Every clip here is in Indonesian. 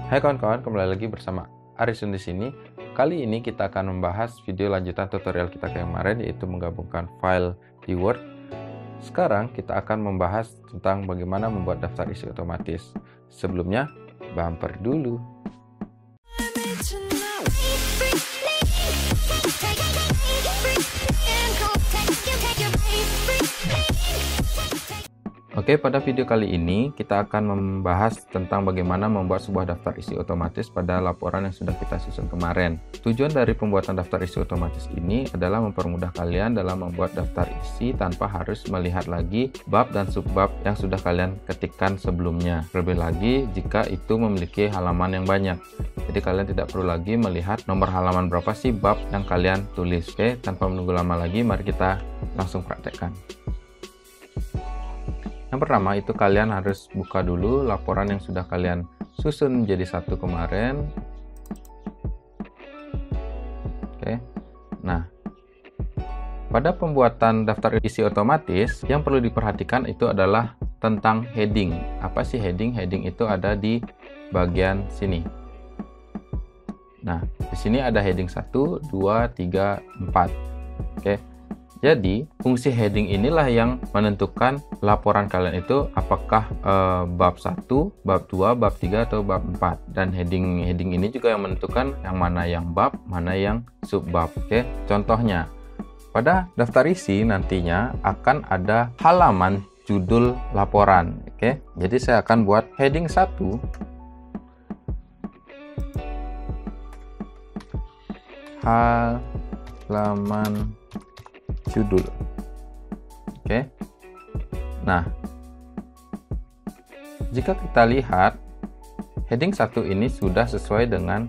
Hai kawan-kawan, kembali lagi bersama Arisun di sini. Kali ini kita akan membahas video lanjutan tutorial kita kemarin, yaitu menggabungkan file di Word. Sekarang kita akan membahas tentang bagaimana membuat daftar isi otomatis. Sebelumnya, bumper dulu. Oke, pada video kali ini kita akan membahas tentang bagaimana membuat sebuah daftar isi otomatis pada laporan yang sudah kita susun kemarin. Tujuan dari pembuatan daftar isi otomatis ini adalah mempermudah kalian dalam membuat daftar isi tanpa harus melihat lagi bab dan subbab yang sudah kalian ketikkan sebelumnya. Terlebih lagi jika itu memiliki halaman yang banyak. Jadi kalian tidak perlu lagi melihat nomor halaman berapa sih bab yang kalian tulis. Oke, tanpa menunggu lama lagi, mari kita langsung praktekkan. Yang pertama itu kalian harus buka dulu laporan yang sudah kalian susun menjadi satu kemarin. Oke. Nah, pada pembuatan daftar isi otomatis yang perlu diperhatikan itu adalah tentang heading. Apa sih heading? Heading itu ada di bagian sini. Nah, di sini ada heading 1, 2, 3, 4. Oke. Jadi, fungsi heading inilah yang menentukan laporan kalian itu apakah bab 1, bab 2, bab 3, atau bab 4. Dan heading ini juga yang menentukan yang mana yang bab, mana yang subbab. Oke, contohnya, pada daftar isi nantinya akan ada halaman judul laporan. Oke, jadi saya akan buat heading 1. Halaman judul. Oke. Nah, jika kita lihat heading 1 ini sudah sesuai dengan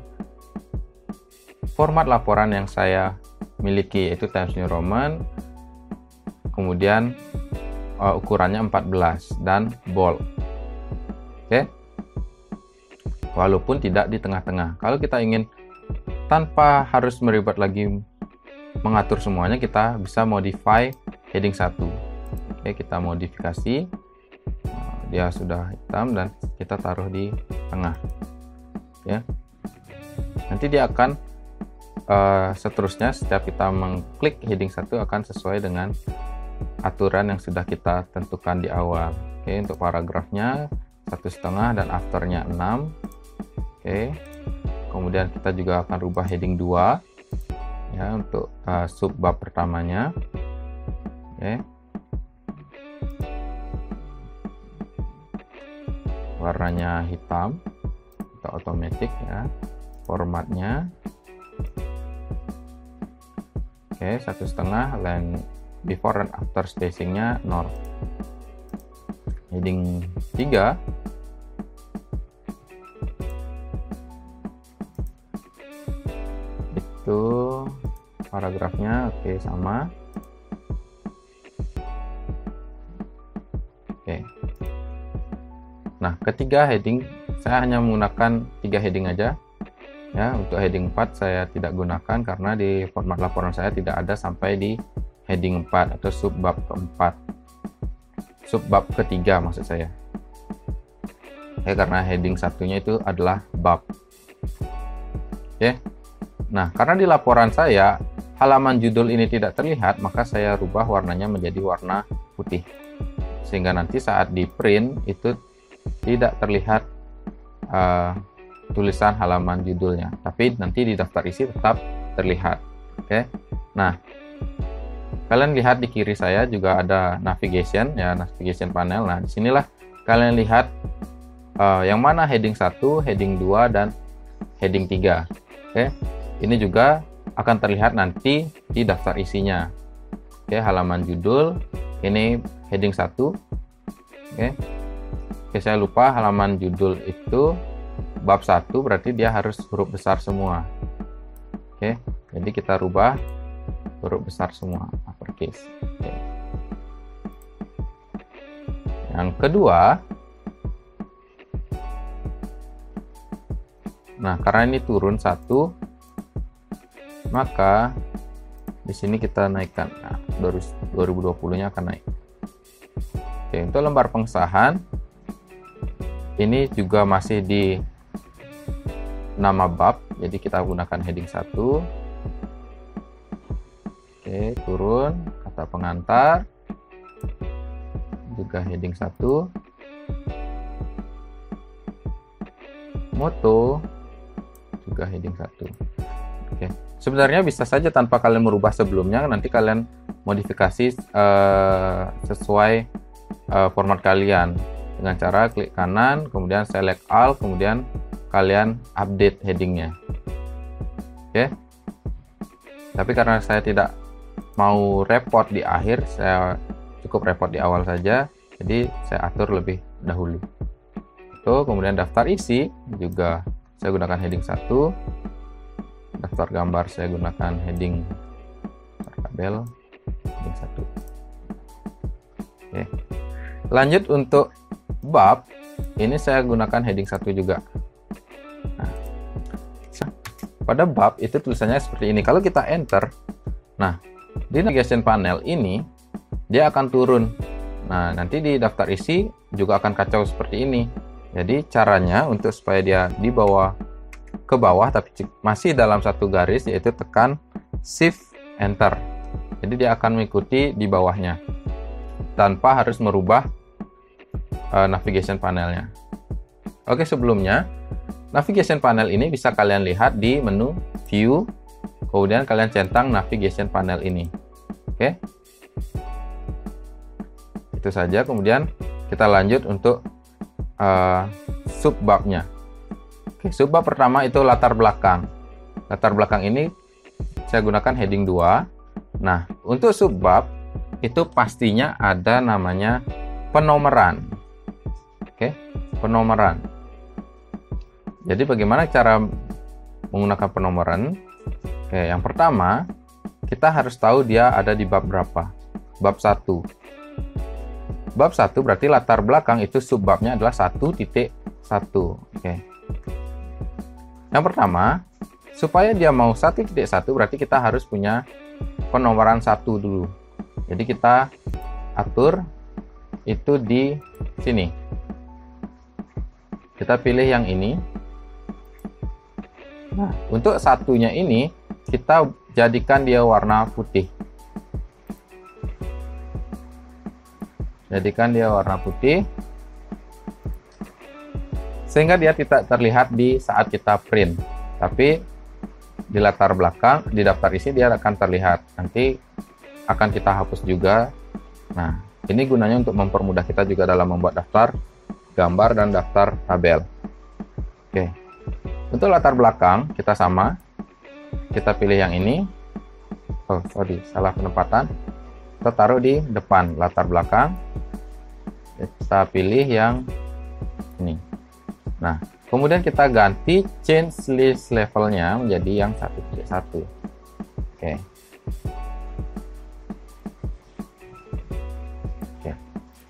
format laporan yang saya miliki, yaitu Times New Roman, kemudian ukurannya 14 dan bold. Oke. Walaupun tidak di tengah-tengah. Kalau kita ingin tanpa harus meribet lagi mengatur semuanya, kita bisa modify heading 1. Oke, kita modifikasi. Dia sudah hitam dan kita taruh di tengah. Ya. Nanti dia akan seterusnya setiap kita mengklik heading 1 akan sesuai dengan aturan yang sudah kita tentukan di awal. Oke, untuk paragrafnya 1,5 dan afternya 6. Oke. Kemudian kita juga akan rubah heading 2. Ya, untuk subbab pertamanya. Oke. Warnanya hitam atau otomatis ya. Formatnya oke, 1,5, line before dan after spacingnya 0. Heading 3 itu paragrafnya oke, sama. Oke. Nah, ketiga heading saya hanya menggunakan 3 heading aja. Ya, untuk heading 4 saya tidak gunakan karena di format laporan saya tidak ada sampai di heading 4 atau subbab keempat. Subbab ketiga maksud saya. Oke, karena heading satunya itu adalah bab. Oke. Nah, karena di laporan saya halaman judul ini tidak terlihat, maka saya rubah warnanya menjadi warna putih. Sehingga nanti saat di print itu tidak terlihat tulisan halaman judulnya. Tapi nanti di daftar isi tetap terlihat. Oke. Nah, kalian lihat di kiri saya juga ada navigation, ya, navigation panel. Nah, disinilah kalian lihat yang mana heading 1, heading 2, dan heading 3. Oke. Ini juga akan terlihat nanti di daftar isinya. Oke, halaman judul, ini heading 1. Oke. Oke, saya lupa halaman judul itu bab 1, berarti dia harus huruf besar semua. Oke, jadi kita rubah huruf besar semua, uppercase. Oke. Yang kedua, nah karena ini turun 1, maka di sini kita naikkan. Nah, 2020-nya akan naik. Oke, untuk lembar pengesahan ini juga masih di nama bab, jadi kita gunakan heading 1. Oke, turun, kata pengantar, juga heading 1. Moto, juga heading 1. Oke, sebenarnya bisa saja tanpa kalian merubah sebelumnya, nanti kalian modifikasi sesuai format kalian dengan cara klik kanan, kemudian select all, kemudian kalian update headingnya. Oke, tapi karena saya tidak mau repot di akhir, saya cukup repot di awal saja, jadi saya atur lebih dahulu. Kemudian daftar isi juga saya gunakan heading 1, daftar gambar saya gunakan heading tabel heading 1. Oke, lanjut untuk bab, ini saya gunakan heading 1 juga. Nah, pada bab itu tulisannya seperti ini. Kalau kita enter, nah di navigation panel ini dia akan turun. Nah, nanti di daftar isi juga akan kacau seperti ini. Jadi caranya untuk supaya dia dibawa ke bawah tapi masih dalam satu garis, yaitu tekan Shift Enter. Jadi dia akan mengikuti di bawahnya tanpa harus merubah navigation panelnya. Oke, sebelumnya navigation panel ini bisa kalian lihat di menu View, kemudian kalian centang navigation panel ini. Oke, itu saja. Kemudian kita lanjut untuk subbabnya. Oke, subbab pertama itu latar belakang. Latar belakang ini saya gunakan heading 2. Nah, untuk subbab itu pastinya ada namanya penomoran. Oke, penomoran. Jadi bagaimana cara menggunakan penomoran? Oke, yang pertama kita harus tahu dia ada di bab berapa. Bab 1. Bab 1 berarti latar belakang itu subbabnya adalah 1.1. Oke. Yang pertama, supaya dia mau 1.1 berarti kita harus punya penomoran 1 dulu. Jadi kita atur itu di sini. Kita pilih yang ini. Nah, untuk satunya ini kita jadikan dia warna putih. Jadikan dia warna putih sehingga dia tidak terlihat di saat kita print, tapi di latar belakang di daftar isi dia akan terlihat. Nanti akan kita hapus juga. Nah, ini gunanya untuk mempermudah kita juga dalam membuat daftar gambar dan daftar tabel. Oke, untuk latar belakang kita sama, kita pilih yang ini. Oh sorry, salah penempatan. Kita taruh di depan latar belakang. Kita pilih yang ini. Nah, kemudian kita ganti change list levelnya menjadi yang 1.1. Oke. Oke.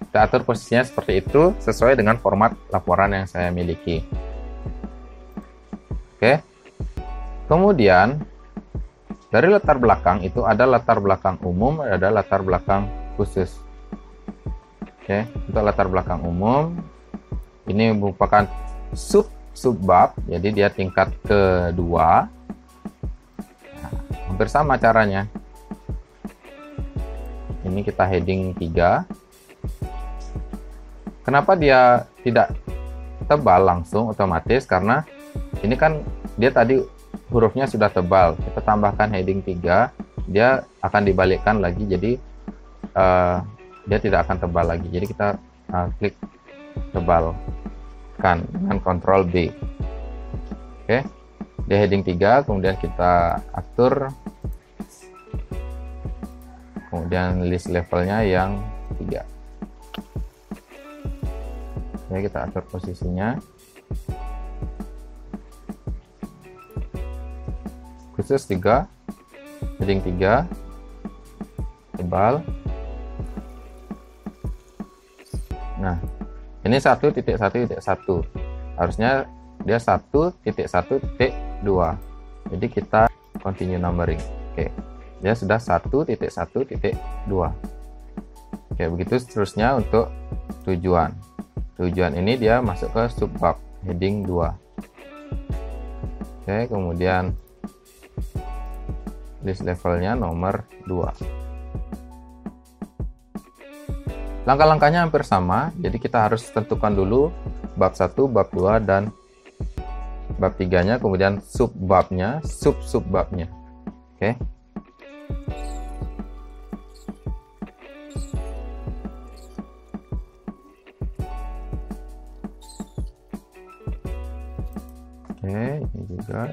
Kita atur posisinya seperti itu sesuai dengan format laporan yang saya miliki. Oke. Kemudian dari latar belakang itu ada latar belakang umum, ada latar belakang khusus. Oke, untuk latar belakang umum ini merupakan subbab, jadi dia tingkat kedua. Nah, hampir sama caranya. Ini kita heading 3. Kenapa dia tidak tebal langsung otomatis? Karena ini kan dia tadi hurufnya sudah tebal. Kita tambahkan heading 3, dia akan dibalikkan lagi, jadi dia tidak akan tebal lagi. Jadi kita klik tebalkan dengan Ctrl B. Oke, di heading 3, kemudian kita atur, kemudian list levelnya yang 3. Ya, kita atur posisinya. Khusus 3, heading 3, tebal. Nah, ini 1.1.1. Harusnya dia 1.1.2. Jadi kita continue numbering. Oke. Dia sudah 1.1.2. Oke, begitu seterusnya untuk tujuan. Tujuan ini dia masuk ke subbab heading 2. Oke, kemudian list levelnya nomor 2. Langkah-langkahnya hampir sama, jadi kita harus tentukan dulu bab 1, bab 2, dan bab 3-nya, kemudian subbabnya, sub-subbabnya. Oke. Oke, ini juga.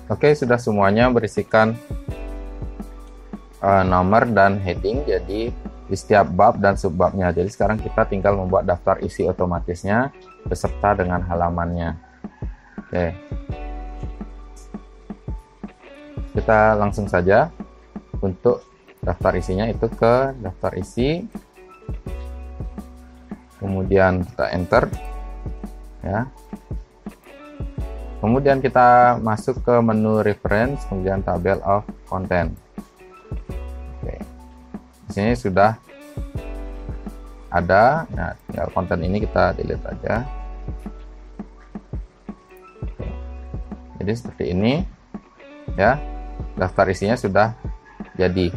Oke, sudah semuanya berisikan nomor dan heading, jadi di setiap bab dan subbabnya. Jadi sekarang kita tinggal membuat daftar isi otomatisnya beserta dengan halamannya. Oke, kita langsung saja untuk daftar isinya, itu ke daftar isi, kemudian kita enter ya. Kemudian kita masuk ke menu reference, kemudian table of content. Oke. Di sini sudah ada, nah tinggal konten ini kita delete aja. Oke. Jadi seperti ini ya, daftar isinya sudah jadi.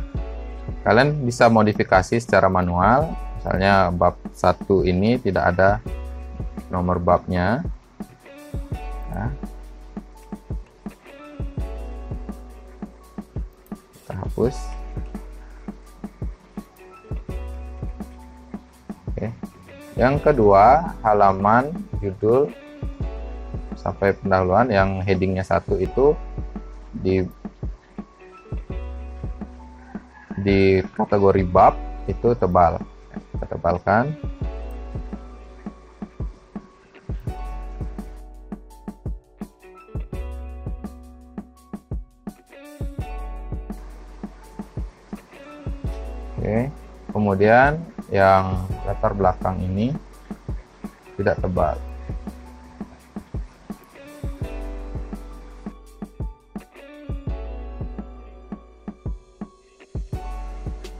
Kalian bisa modifikasi secara manual, misalnya bab 1 ini tidak ada nomor babnya ya. Hapus. Oke. Yang kedua, halaman, judul sampai pendahuluan, yang headingnya 1 itu di kategori bab itu tebal. Kita tebalkan. Oke, kemudian yang latar belakang ini tidak tebal.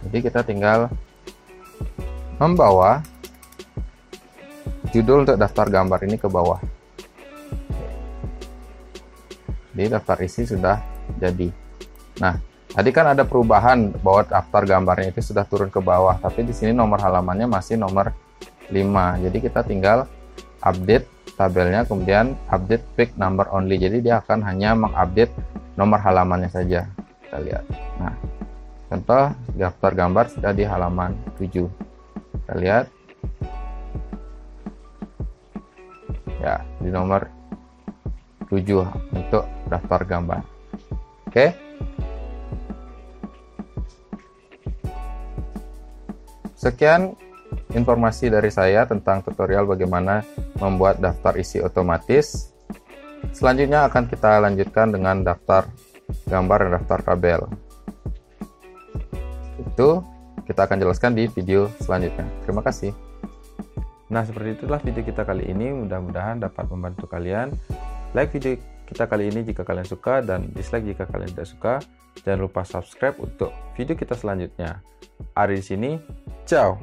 Jadi kita tinggal membawa judul untuk daftar gambar ini ke bawah. Jadi daftar isi sudah jadi. Nah, tadi kan ada perubahan bahwa daftar gambarnya itu sudah turun ke bawah, tapi di sini nomor halamannya masih nomor 5. Jadi kita tinggal update tabelnya, kemudian update pick number only. Jadi dia akan hanya mengupdate nomor halamannya saja. Kita lihat. Nah, contoh daftar gambar sudah di halaman 7. Kita lihat. Ya, di nomor 7 untuk daftar gambar. Oke. Sekian informasi dari saya tentang tutorial bagaimana membuat daftar isi otomatis. Selanjutnya akan kita lanjutkan dengan daftar gambar dan daftar tabel. Itu kita akan jelaskan di video selanjutnya. Terima kasih. Nah, seperti itulah video kita kali ini. Mudah-mudahan dapat membantu kalian. Like video kita kali ini jika kalian suka, dan dislike jika kalian tidak suka. Jangan lupa subscribe untuk video kita selanjutnya. Ari di sini. Ciao.